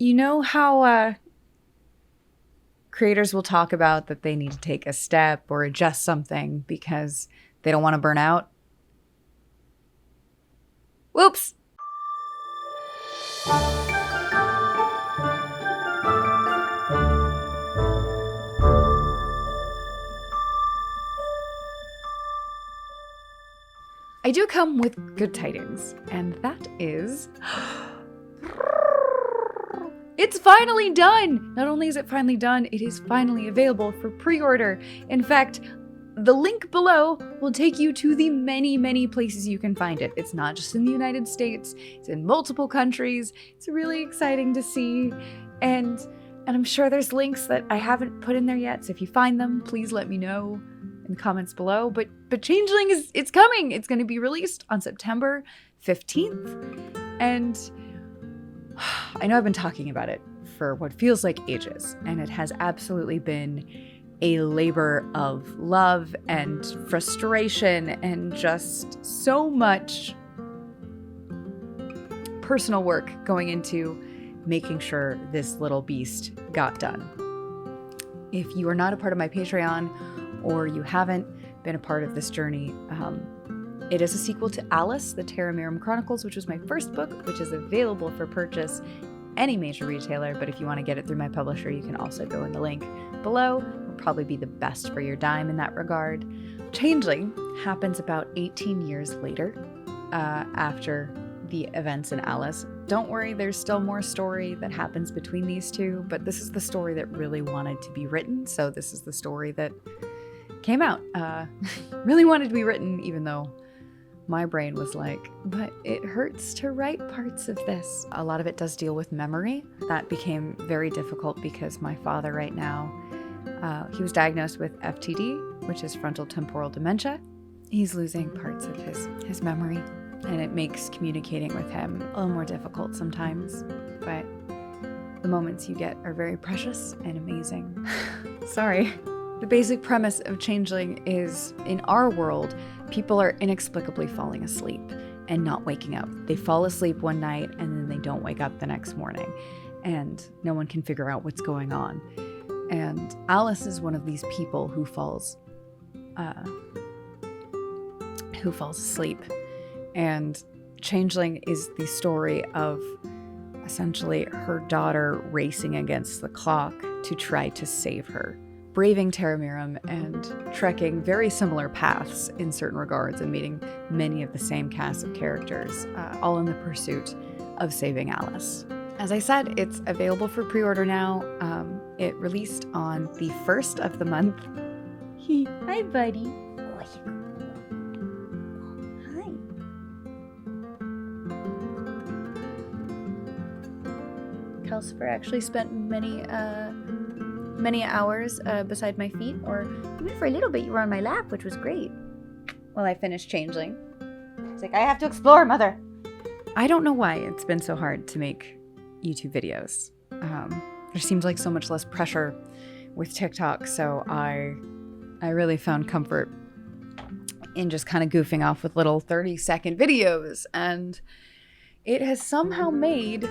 You know how creators will talk about that they need to take a step or adjust something because they don't want to burn out? Whoops! I do come with good tidings, and that is... It's finally done! Not only is it finally done, it is finally available for pre-order. In fact, the link below will take you to the many, many places you can find it. It's not just in the United States, it's in multiple countries. It's really exciting to see. And I'm sure there's links that I haven't put in there yet, so if you find them, please let me know in the comments below. But Changeling it's coming. It's going to be released on September 15th. And I know I've been talking about it for what feels like ages, and it has absolutely been a labor of love and frustration and just so much personal work going into making sure this little beast got done. If you are not a part of my Patreon or you haven't been a part of this journey, it is a sequel to Alys, the Terra Mirum Chronicles, which was my first book, which is available for purchase any major retailer, but if you want to get it through my publisher, you can also go in the link below. It'll probably be the best for your dime in that regard. Changeling happens about 18 years later, after the events in Alys. Don't worry, there's still more story that happens between these two, but this is the story that really wanted to be written, so this is the story that came out. Really wanted to be written, even though my brain was like, but it hurts to write parts of this. A lot of it does deal with memory. That became very difficult because my father right now, he was diagnosed with FTD, which is frontal temporal dementia. He's losing parts of his memory, and it makes communicating with him a little more difficult sometimes. But the moments you get are very precious and amazing. Sorry. The basic premise of Changeling is, in our world, people are inexplicably falling asleep and not waking up. They fall asleep one night and then they don't wake up the next morning, and no one can figure out what's going on. And Alys is one of these people who falls asleep. And Changeling is the story of essentially her daughter racing against the clock to try to save her, braving Terra Mirum and trekking very similar paths in certain regards and meeting many of the same cast of characters, all in the pursuit of saving Alys. As I said, it's available for pre-order now. It released on the 1st of the month. Hi, buddy. Hi. Calcifer actually spent many hours beside my feet, or even for a little bit you were on my lap, which was great. Well, I finished Changeling. It's like, I have to explore, mother. I don't know why it's been so hard to make YouTube videos. There seems like so much less pressure with TikTok, so I really found comfort in just kind of goofing off with little 30-second videos, and it has somehow made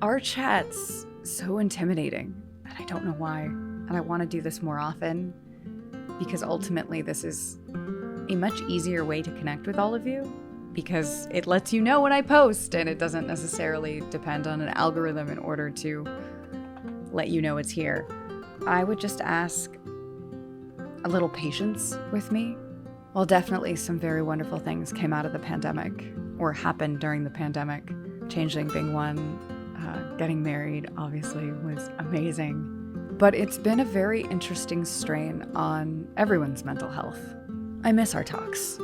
our chats so intimidating. I don't know why, and I want to do this more often because ultimately this is a much easier way to connect with all of you, because it lets you know when I post and it doesn't necessarily depend on an algorithm in order to let you know it's here. I would just ask a little patience with me. Well, definitely some very wonderful things came out of the pandemic or happened during the pandemic, Changeling being one. Getting married obviously was amazing, but it's been a very interesting strain on everyone's mental health. I miss our talks,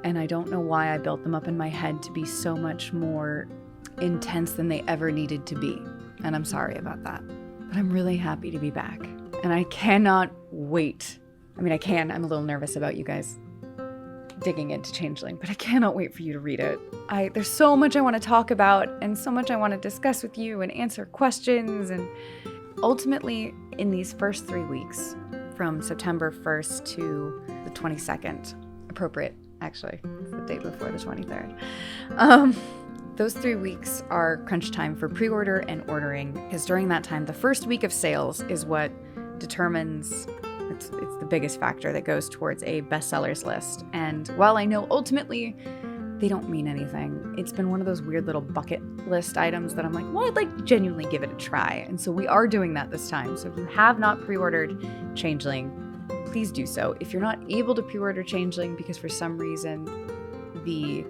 and I don't know why I built them up in my head to be so much more intense than they ever needed to be, and I'm sorry about that. But I'm really happy to be back, and I cannot wait. I'm a little nervous about you guys digging into Changeling, but I cannot wait for you to read it. There's so much I want to talk about and so much I want to discuss with you and answer questions, and ultimately in these first 3 weeks, from September 1st to the 22nd, appropriate actually, it's the day before the 23rd. those 3 weeks are crunch time for pre-order and ordering, because during that time, the first week of sales is what determines, it's the biggest factor that goes towards a bestsellers list. And while I know ultimately they don't mean anything, it's been one of those weird little bucket list items that I'm like, well, I'd like to genuinely give it a try. And so we are doing that this time. So if you have not pre-ordered Changeling, please do so. If you're not able to pre-order Changeling because for some reason the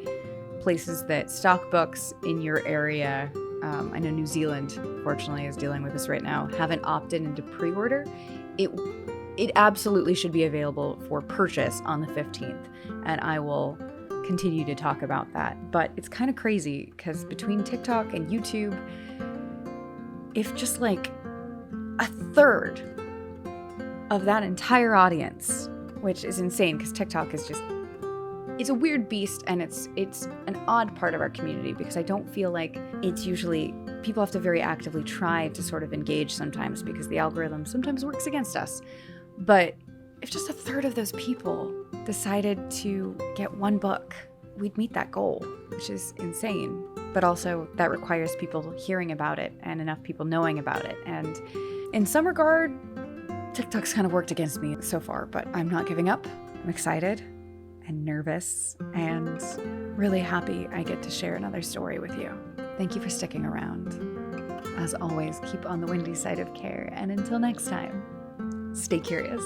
places that stock books in your area, I know New Zealand, fortunately, is dealing with this right now, haven't opted into pre-order, it absolutely should be available for purchase on the 15th, and I will continue to talk about that. But it's kind of crazy because between TikTok and YouTube, if just like a third of that entire audience, which is insane because TikTok is just, it's a weird beast, and it's an odd part of our community because I don't feel like it's usually, people have to very actively try to sort of engage sometimes because the algorithm sometimes works against us. But if just a third of those people decided to get one book, we'd meet that goal, which is insane. But also that requires people hearing about it and enough people knowing about it. And in some regard, TikTok's kind of worked against me so far, but I'm not giving up. I'm excited and nervous and really happy I get to share another story with you. Thank you for sticking around. As always, keep on the windy side of care, and until next time, stay curious.